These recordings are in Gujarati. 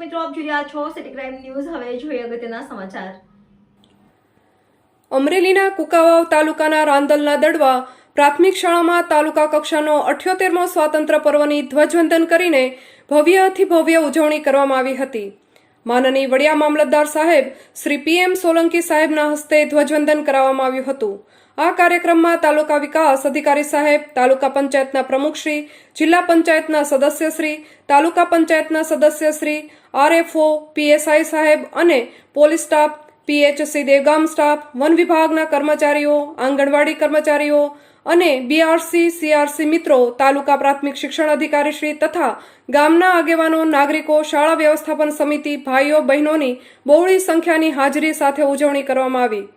મિત્રો, આપ જોઈ રહ્યા છો સિટી ક્રાઇમ ન્યૂઝ. હવે જોઈએ અગત્યના સમાચાર. અમરેલીના કુકાવાવ તાલુકાના રાંદલના દડવા પ્રાથમિક શાળામાં તાલુકા કક્ષાનો 78મો સ્વાતંત્ર્ય પર્વની ધ્વજવંદન કરીને ભવ્યથી ભવ્ય ઉજવણી કરવામાં આવી હતી. માનનીય વડિયા મામલતદાર સાહેબ શ્રી PM સોલંકી સાહેબના હસ્તે ધ્વજવંદન કરાવવામાં આવ્યું હતું. આ કાર્યક્રમમાં તાલુકા વિકાસ અધિકારી સાહેબ, તાલુકા પંચાયતના પ્રમુખશ્રી, જિલ્લા પંચાયતના સદસ્યશ્રી, તાલુકા પંચાયતના સદસ્યશ્રી, RFO, PSI સાહેબ અને police staff, PHC Devgam staff, one વિભાગના કર્મચારીઓ, આંગણવાડી કર્મચારીઓ અને BRC, CRC મિત્રો, તાલુકા પ્રાથમિક શિક્ષણ અધિકારીશ્રી તથા ગામના આગેવાનો, નાગરિકો, શાળા વ્યવસ્થાપન સમિતિ, ભાઈઓ બહેનોની બહોળી સંખ્યાની હાજરી સાથે ઉજવણી કરવામાં આવી.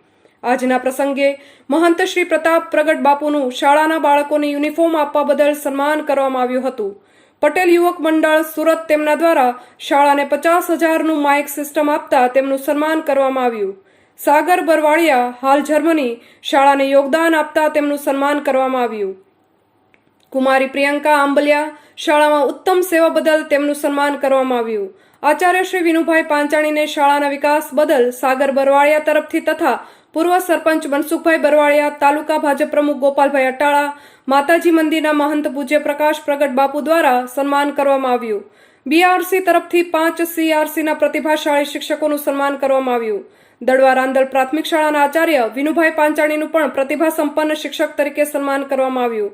આજના પ્રસંગે મહંત શ્રી પ્રતાપ પ્રગટ બાપુનું શાળાના બાળકોને યુનિફોર્મ આપવા બદલ સન્માન કરવામાં આવ્યું હતું. પટેલ યુવક મંડળ સુરત તેમના દ્વારા શાળાને 50,000નું માઇક સિસ્ટમ આપતા તેમનું સન્માન કરવામાં આવ્યું. સાગર બરવાડિયા હાલ જર્મની શાળાને યોગદાન આપતા તેમનું સન્માન કરવામાં આવ્યું. કુમારી પ્રિયંકા આંબલિયા શાળામાં ઉત્તમ સેવા બદલ તેમનું સન્માન કરવામાં આવ્યું. આચાર્ય શ્રી વિનુભાઈ પાંચાણીને શાળાના વિકાસ બદલ સાગર બરવાડિયા તરફથી તથા પૂર્વ સરપંચ મનસુખભાઈ બરવાડિયા, તાલુકા ભાજપ પ્રમુખ ગોપાલભાઈ અટાળા, માતાજી મંદિરના મહંત પૂજ્ય પ્રકાશ પ્રગટ બાપુ દ્વારા સન્માન કરવામાં આવ્યું. BRC તરફથી 5 CRCના પ્રતિભાશાળી શિક્ષકોનું સન્માન કરવામાં આવ્યું. દડવા રાંદલ પ્રાથમિક શાળાના આચાર્ય વિનુભાઈ પાંચાણીનું પણ પ્રતિભા સંપન્ન શિક્ષક તરીકે સન્માન કરવામાં આવ્યું.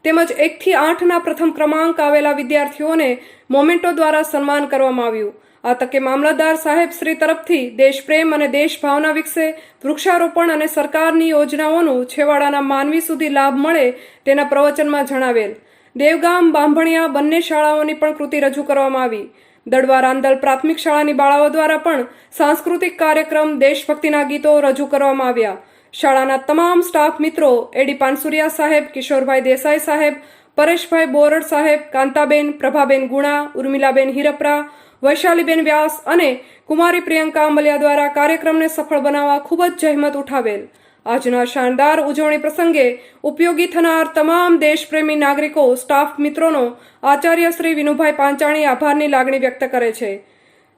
તેમજ 1 થી 8ના પ્રથમ ક્રમાંક આવેલા વિદ્યાર્થીઓને મોમેન્ટો દ્વારા સન્માન કરવામાં આવ્યું. આ તકે મામલતદાર સાહેબ શ્રી તરફથી દેશપ્રેમ અને દેશ ભાવના વિકસે, વૃક્ષારોપણ અને સરકારની યોજનાઓનું છેવાડાના માનવી સુધી લાભ મળે તેના પ્રવચનમાં જણાવેલ. દેવગામ, બાંભણિયા બંને શાળાઓની પણ કૃતિ રજૂ કરવામાં આવી. દડવા રાંદલ પ્રાથમિક શાળાની બાળાઓ દ્વારા પણ સાંસ્કૃતિક કાર્યક્રમ, દેશભક્તિના ગીતો રજૂ કરવામાં આવ્યા. શાળાના તમામ સ્ટાફ મિત્રો AD પાનસુરિયા સાહેબ, કિશોરભાઈ દેસાઈ સાહેબ, પરેશભાઈ બોરડ સાહેબ, કાંતાબેન, પ્રભાબેન ગુણા, ઉર્મિલાબેન હિરપરા, વૈશાલીબેન વ્યાસ અને કુમારી પ્રિયંકા આંબલિયા દ્વારા કાર્યક્રમને સફળ બનાવવા ખૂબ જ જહેમત ઉઠાવેલ. આજના શાનદાર ઉજવણી પ્રસંગે ઉપયોગી થનાર તમામ દેશપ્રેમી નાગરિકો, સ્ટાફ મિત્રોનો આચાર્ય શ્રી વિનુભાઈ પાંચાણી આભારની લાગણી વ્યક્ત કરે છે.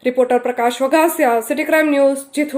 રિપોર્ટર પ્રકાશ Vaghasiya, city crime news, Jithudi.